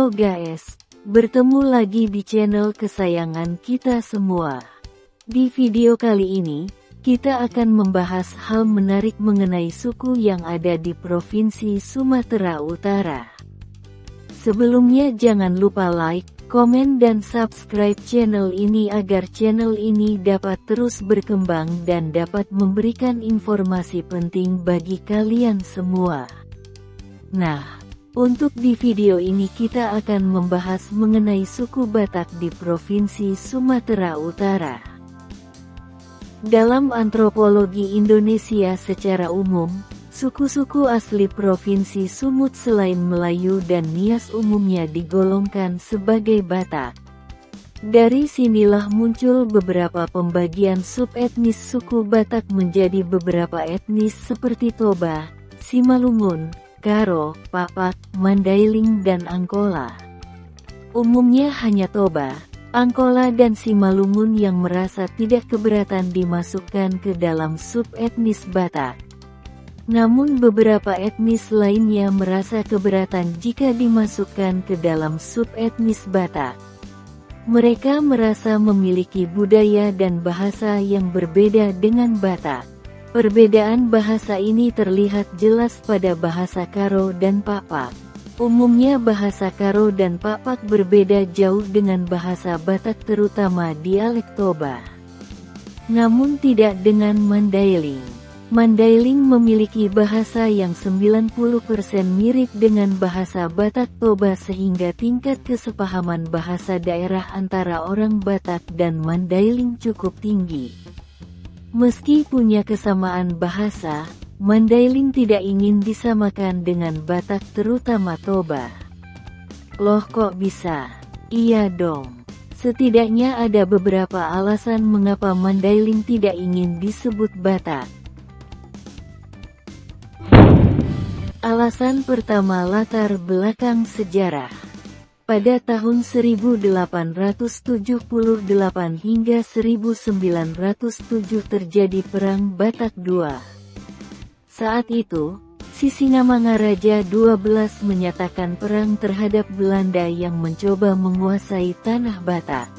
Halo guys, bertemu lagi di channel kesayangan kita semua. Di video kali ini, kita akan membahas hal menarik mengenai suku yang ada di Provinsi Sumatera Utara. Sebelumnya jangan lupa like, komen dan subscribe channel ini agar channel ini dapat terus berkembang dan dapat memberikan informasi penting bagi kalian semua. Nah, untuk di video ini kita akan membahas mengenai suku Batak di Provinsi Sumatera Utara. Dalam antropologi Indonesia secara umum, suku-suku asli Provinsi Sumut selain Melayu dan Nias umumnya digolongkan sebagai Batak. Dari sinilah muncul beberapa pembagian subetnis suku Batak menjadi beberapa etnis seperti Toba, Simalungun, Karo, Papak, Mandailing dan Angkola. Umumnya hanya Toba, Angkola dan Simalungun yang merasa tidak keberatan dimasukkan ke dalam subetnis Batak. Namun beberapa etnis lainnya merasa keberatan jika dimasukkan ke dalam subetnis Batak. Mereka merasa memiliki budaya dan bahasa yang berbeda dengan Batak. Perbedaan bahasa ini terlihat jelas pada bahasa Karo dan Papak. Umumnya bahasa Karo dan Papak berbeda jauh dengan bahasa Batak terutama dialek Toba. Namun tidak dengan Mandailing. Mandailing memiliki bahasa yang 90% mirip dengan bahasa Batak Toba sehingga tingkat kesepahaman bahasa daerah antara orang Batak dan Mandailing cukup tinggi. Meski punya kesamaan bahasa, Mandailing tidak ingin disamakan dengan Batak terutama Toba. Loh kok bisa? Iya dong. Setidaknya ada beberapa alasan mengapa Mandailing tidak ingin disebut Batak. Alasan pertama, latar belakang sejarah. Pada tahun 1878 hingga 1907 terjadi Perang Batak II. Saat itu, Sisingamangaraja XII menyatakan perang terhadap Belanda yang mencoba menguasai tanah Batak.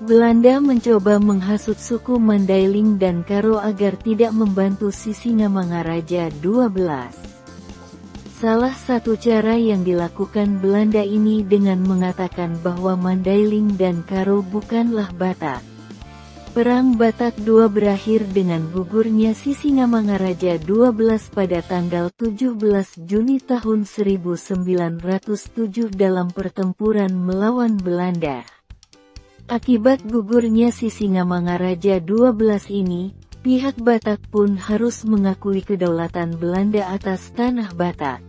Belanda mencoba menghasut suku Mandailing dan Karo agar tidak membantu Sisingamangaraja XII. Salah satu cara yang dilakukan Belanda ini dengan mengatakan bahwa Mandailing dan Karo bukanlah Batak. Perang Batak II berakhir dengan gugurnya Sisingamangaraja XII pada tanggal 17 Juni tahun 1907 dalam pertempuran melawan Belanda. Akibat gugurnya Sisingamangaraja XII ini, pihak Batak pun harus mengakui kedaulatan Belanda atas tanah Batak.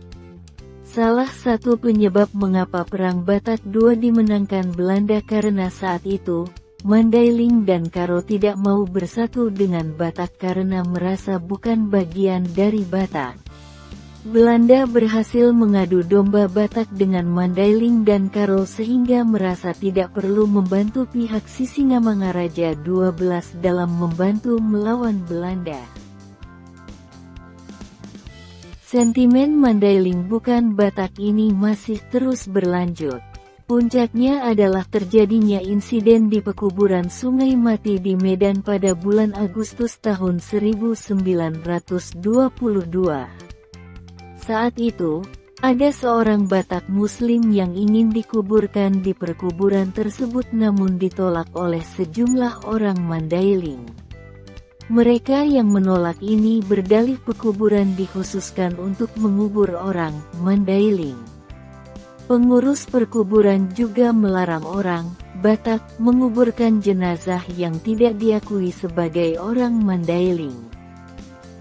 Salah satu penyebab mengapa Perang Batak II dimenangkan Belanda karena saat itu, Mandailing dan Karo tidak mau bersatu dengan Batak karena merasa bukan bagian dari Batak. Belanda berhasil mengadu domba Batak dengan Mandailing dan Karo sehingga merasa tidak perlu membantu pihak Sisingamangaraja XII dalam membantu melawan Belanda. Sentimen Mandailing bukan Batak ini masih terus berlanjut. Puncaknya adalah terjadinya insiden di pekuburan Sungai Mati di Medan pada bulan Agustus tahun 1922. Saat itu, ada seorang Batak Muslim yang ingin dikuburkan di perkuburan tersebut namun ditolak oleh sejumlah orang Mandailing. Mereka yang menolak ini berdalih pekuburan dikhususkan untuk mengubur orang Mandailing. Pengurus perkuburan juga melarang orang Batak menguburkan jenazah yang tidak diakui sebagai orang Mandailing.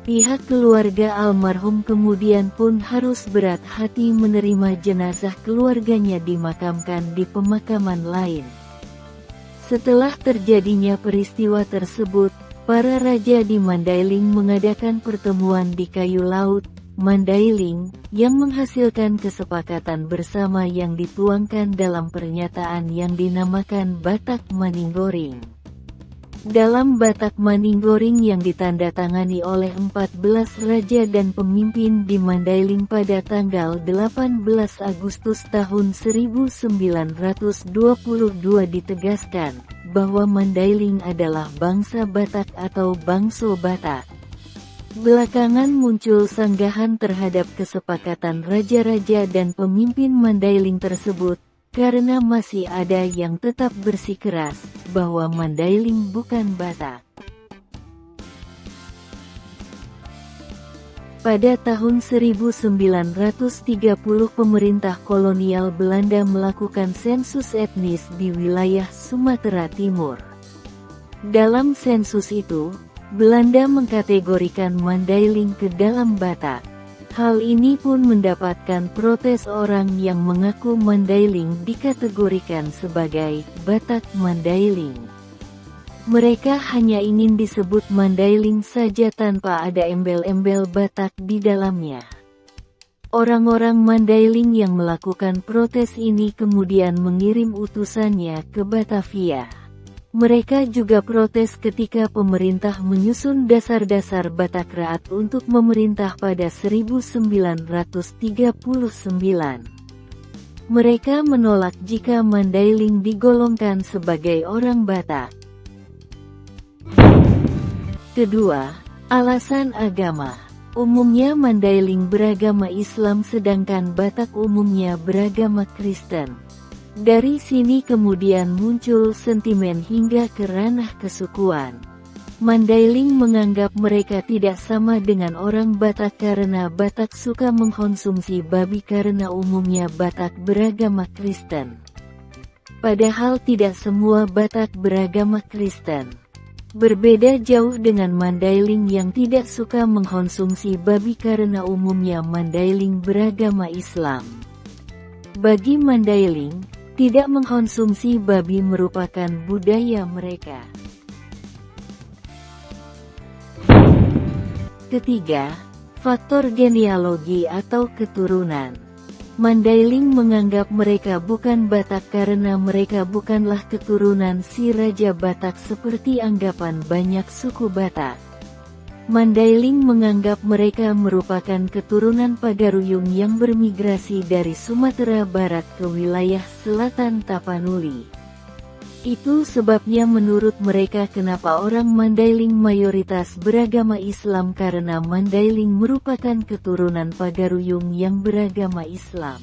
Pihak keluarga almarhum kemudian pun harus berat hati menerima jenazah keluarganya dimakamkan di pemakaman lain. Setelah terjadinya peristiwa tersebut, para raja di Mandailing mengadakan pertemuan di Kayu Laut, Mandailing, yang menghasilkan kesepakatan bersama yang dituangkan dalam pernyataan yang dinamakan Batak Maninggoring. Dalam Batak Maninggoring yang ditandatangani oleh 14 raja dan pemimpin di Mandailing pada tanggal 18 Agustus tahun 1922 ditegaskan bahwa Mandailing adalah bangsa Batak atau Bangso Batak. Belakangan muncul sanggahan terhadap kesepakatan raja-raja dan pemimpin Mandailing tersebut, karena masih ada yang tetap bersikeras bahwa Mandailing bukan Batak. Pada tahun 1930 pemerintah kolonial Belanda melakukan sensus etnis di wilayah Sumatera Timur. Dalam sensus itu, Belanda mengkategorikan Mandailing ke dalam Batak. Hal ini pun mendapatkan protes orang yang mengaku Mandailing dikategorikan sebagai Batak Mandailing. Mereka hanya ingin disebut Mandailing saja tanpa ada embel-embel Batak di dalamnya. Orang-orang Mandailing yang melakukan protes ini kemudian mengirim utusannya ke Batavia. Mereka juga protes ketika pemerintah menyusun dasar-dasar Batak Raat untuk memerintah pada 1939. Mereka menolak jika Mandailing digolongkan sebagai orang Batak. Kedua, alasan agama. Umumnya Mandailing beragama Islam sedangkan Batak umumnya beragama Kristen. Dari sini kemudian muncul sentimen hingga ke ranah kesukuan. Mandailing menganggap mereka tidak sama dengan orang Batak karena Batak suka mengkonsumsi babi karena umumnya Batak beragama Kristen. Padahal tidak semua Batak beragama Kristen. Berbeda jauh dengan Mandailing yang tidak suka mengkonsumsi babi karena umumnya Mandailing beragama Islam. Bagi Mandailing, tidak mengkonsumsi babi merupakan budaya mereka. Ketiga, faktor genealogi atau keturunan. Mandailing menganggap mereka bukan Batak karena mereka bukanlah keturunan si Raja Batak seperti anggapan banyak suku Batak. Mandailing menganggap mereka merupakan keturunan Pagaruyung yang bermigrasi dari Sumatera Barat ke wilayah selatan Tapanuli. Itu sebabnya menurut mereka kenapa orang Mandailing mayoritas beragama Islam karena Mandailing merupakan keturunan Pagaruyung yang beragama Islam.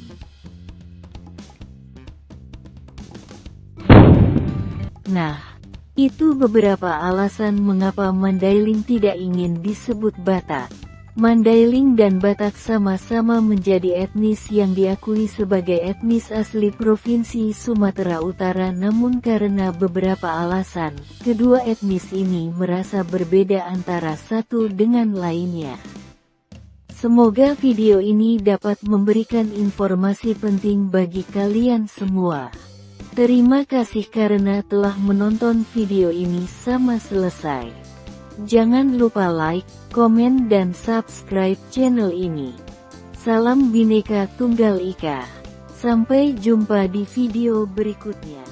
Nah, itu beberapa alasan mengapa Mandailing tidak ingin disebut Batak. Mandailing dan Batak sama-sama menjadi etnis yang diakui sebagai etnis asli Provinsi Sumatera Utara, namun karena beberapa alasan, kedua etnis ini merasa berbeda antara satu dengan lainnya. Semoga video ini dapat memberikan informasi penting bagi kalian semua. Terima kasih karena telah menonton video ini sampai selesai. Jangan lupa like, komen dan subscribe channel ini. Salam Bhinneka Tunggal Ika. Sampai jumpa di video berikutnya.